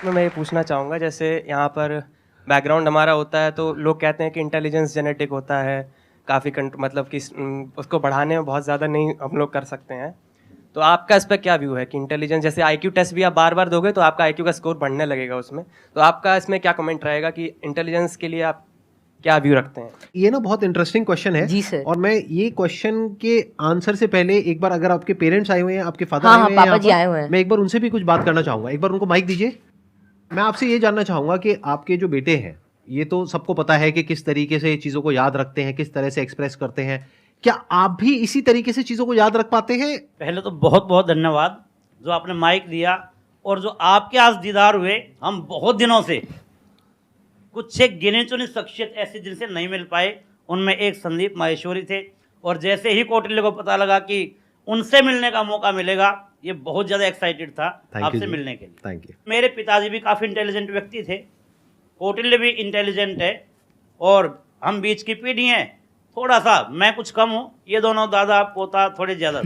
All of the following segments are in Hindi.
में मैं ये पूछना चाहूँगा, जैसे यहाँ पर बैकग्राउंड हमारा होता है तो लोग कहते हैं कि इंटेलिजेंस जेनेटिक होता है, काफ़ी मतलब कि उसको बढ़ाने में बहुत ज़्यादा नहीं हम लोग कर सकते हैं। तो आपका इस पर क्या व्यू है कि इंटेलिजेंस, जैसे आईक्यू टेस्ट भी आप बार बार दोगे तो आपका आईक्यू का स्कोर बढ़ने लगेगा उसमें, तो आपका इसमें क्या कमेंट रहेगा कि इंटेलिजेंस के लिए आप क्या व्यू रखते हैं? ये ना बहुत इंटरेस्टिंग क्वेश्चन है जी सर। और मैं ये क्वेश्चन के आंसर से पहले एक बार, अगर आपके पेरेंट्स आए हुए हैं, आपके फादर हाँ, आए हाँ, हुए हैं पापा जी यहाँ आए पर, हुए हैं। मैं एक बार उनसे भी कुछ बात करना चाहूंगा। एक बार उनको माइक दीजिए। मैं आपसे ये जानना चाहूंगा कि आपके जो बेटे हैं, ये तो सबको पता है कि किस तरीके से चीजों को याद रखते हैं, किस तरह से एक्सप्रेस करते हैं, क्या आप भी इसी तरीके से चीजों को याद रख पाते हैं? पहले तो बहुत बहुत धन्यवाद जो आपने माइक दिया, और जो आपके आज दीदार हुए। हम बहुत दिनों से कुछ एक गिने चुने शख्सियत ऐसे जिनसे नहीं मिल पाए, उनमें एक संदीप माहेश्वरी थे, और जैसे ही कौटिल्य को पता लगा कि उनसे मिलने का मौका मिलेगा, ये बहुत ज़्यादा एक्साइटेड था आपसे मिलने के लिए। Thank you. मेरे पिताजी भी काफ़ी इंटेलिजेंट व्यक्ति थे, कौटिल्य भी इंटेलिजेंट है, और हम बीच की पीढ़ी हैं। थोड़ा सा मैं कुछ कम हूँ, ये दोनों दादा पोता थोड़े ज़्यादा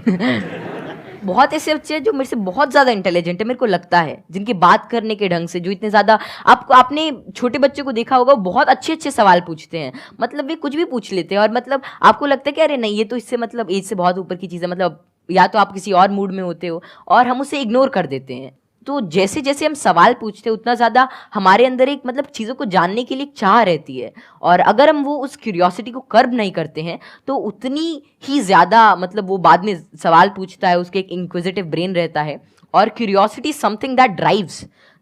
बहुत ऐसे बच्चे हैं जो मेरे से बहुत ज़्यादा इंटेलिजेंट है, मेरे को लगता है, जिनकी बात करने के ढंग से, जो इतने ज़्यादा, आपने छोटे बच्चे को देखा होगा, बहुत अच्छे अच्छे सवाल पूछते हैं, मतलब वे कुछ भी पूछ लेते हैं, और मतलब आपको लगता है कि अरे नहीं, ये तो इससे मतलब एज से बहुत ऊपर की चीज़ है, मतलब या तो आप किसी और मूड में होते हो, और हम उसे इग्नोर कर देते हैं। तो जैसे जैसे हम सवाल पूछते हैं, उतना ज़्यादा हमारे अंदर एक मतलब चीज़ों को जानने के लिए एक चाह रहती है, और अगर हम वो उस क्यूरियोसिटी को कर्ब नहीं करते हैं तो उतनी ही ज़्यादा मतलब वो बाद में सवाल पूछता है, उसके एक इंक्विजिटिव ब्रेन रहता है, और curiosity something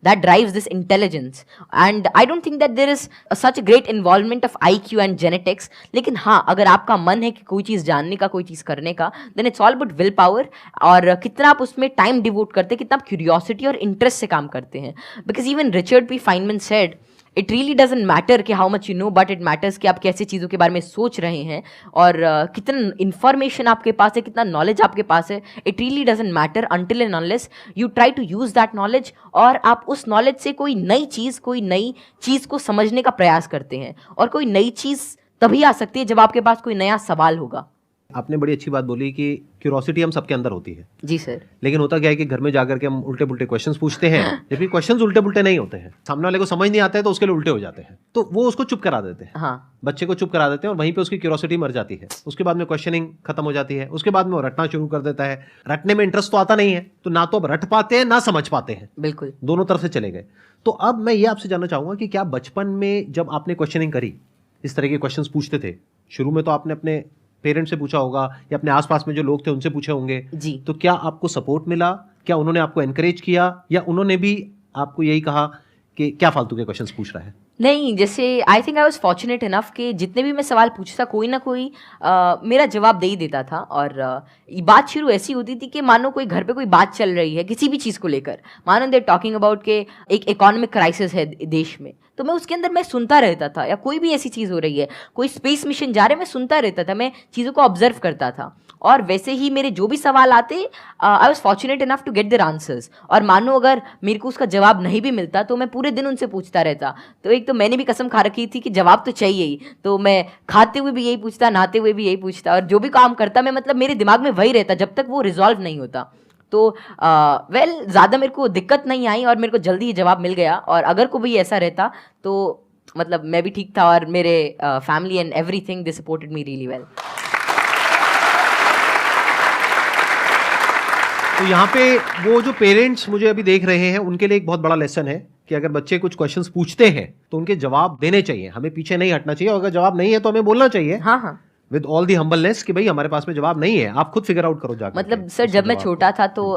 that drives this intelligence, and I don't think that there is such a great involvement of IQ and genetics. लेकिन हाँ, अगर आपका मन है कि कोई चीज़ जानने का, कोई चीज़ करने का, then it's all about will power, और कितना आप उसमें टाइम डिवोट करते हैं, कितना आप क्यूरियोसिटी और इंटरेस्ट से काम करते हैं। Because even Richard P Feynman said, it really doesn't matter कि how much you know, but it matters कि आप कैसे चीज़ों के बारे में सोच रहे हैं, और कितना इन्फॉर्मेशन आपके पास है, कितना नॉलेज आपके पास है। It really doesn't matter until and unless you try to use that knowledge, और आप उस नॉलेज से कोई नई चीज़ को समझने का प्रयास करते हैं, और कोई नई चीज़ तभी आ सकती है जब आपके पास कोई नया सवाल होगा। आपने बड़ी अच्छी बात बोली कि क्यूरोसिटी हम सबके अंदर होती है। जी सर। लेकिन होता क्या है कि घर में जाकर के हम उल्टे पुल्टे क्वेश्चंस पूछते हैं, जबकि क्वेश्चंस उल्टे पुल्टे नहीं होते हैं, सामने वाले को समझ नहीं आता है तो उसके लिए उल्टे हो जाते हैं, तो वो उसको चुप करा देते हैं। हाँ, बच्चे को चुप करा देते हैं और वहीं पे उसकी क्यूरोसिटी मर जाती है। उसके बाद में क्वेश्चनिंग खत्म हो जाती है, उसके बाद में वो रटना शुरू कर देता है। रटने में इंटरेस्ट तो आता नहीं है, तो ना तो अब रट पाते हैं ना समझ पाते हैं, बिल्कुल दोनों तरफ से चले गए। तो अब मैं ये आपसे जानना चाहूंगा कि क्या बचपन में जब आपने क्वेश्चनिंग करी, इस तरह के क्वेश्चंस पूछते थे, शुरू में तो आपने अपने पेरेंट्स से पूछा होगा या अपने आसपास में जो लोग थे उनसे पूछे होंगे जी। तो क्या आपको सपोर्ट मिला? क्या उन्होंने आपको एनकरेज किया या उन्होंने भी आपको यही कहा कि क्या फालतू के क्वेश्चंस पूछ रहा है? नहीं, जैसे I think I was fortunate enough कि जितने भी मैं सवाल पूछता, कोई ना कोई मेरा जवाब दे ही देता था। और बात शुरू ऐसी होती थी कि मानो कोई घर पे कोई बात चल रही है किसी भी चीज़ को लेकर, मानो दे टॉकिंग अबाउट के एक इकोनॉमिक क्राइसिस है देश में, तो मैं उसके अंदर मैं सुनता रहता था, या कोई भी ऐसी चीज़ हो रही है, कोई स्पेस मिशन जा रहे हैं, मैं सुनता रहता था, मैं चीज़ों को ऑब्जर्व करता था, और वैसे ही मेरे जो भी सवाल आते, I was fortunate enough to get their answers. और मानो अगर मेरे को उसका जवाब नहीं भी मिलता तो मैं पूरे दिन उनसे पूछता रहता। तो एक तो मैंने भी कसम खा रखी थी कि जवाब तो चाहिए ही, तो मैं खाते हुए भी यही पूछता, नहाते हुए भी यही पूछता, और जो भी काम करता मैं मतलब मेरे दिमाग में वही रहता जब तक वो रिजॉल्व नहीं होता। तो ज़्यादा मेरे को दिक्कत नहीं आई, और मेरे को जल्दी ही जवाब मिल गया। और अगर कोई भी ऐसा रहता तो मतलब मैं भी ठीक था, और मेरे family and everything they supported me really well. तो यहाँ पे वो जो पेरेंट्स मुझे अभी देख रहे हैं उनके लिए एक बहुत बड़ा लेसन है कि अगर बच्चे कुछ क्वेश्चंस पूछते हैं तो उनके जवाब देने चाहिए, हमें पीछे नहीं हटना चाहिए, और अगर जवाब नहीं है तो हमें बोलना चाहिए। हाँ हाँ, विद ऑल दी हम्बलनेस कि भाई हमारे पास में जवाब नहीं है, आप खुद फिगर आउट करो जाकर। मतलब सर जब मैं छोटा था तो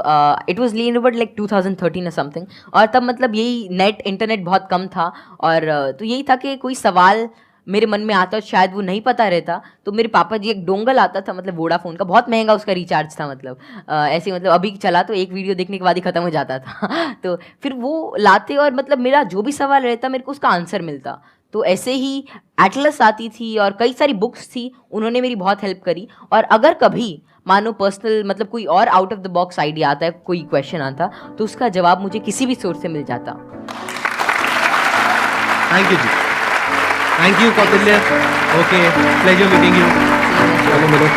इट वाज लीन लाइक 2013 और समथिंग, और तब मतलब यही इंटरनेट बहुत कम था, और तो यही था कि कोई सवाल मेरे मन में आता, शायद वो नहीं पता रहता, तो मेरे पापा जी एक डोंगल आता था, मतलब वोडाफोन का, बहुत महंगा उसका रिचार्ज था, मतलब ऐसे मतलब अभी चला तो एक वीडियो देखने के बाद ही खत्म हो जाता था तो फिर वो लाते, और मतलब मेरा जो भी सवाल रहता मेरे को उसका आंसर मिलता। तो ऐसे ही एटलस आती थी और कई सारी बुक्स थी, उन्होंने मेरी बहुत हेल्प करी। और अगर कभी मानो पर्सनल मतलब कोई और out of the box idea आता है, कोई क्वेश्चन आता, तो उसका जवाब मुझे किसी भी सोर्स से मिल जाता। Thank you ji, thank you Kautilya. Okay, pleasure meeting you. चलो मिलो।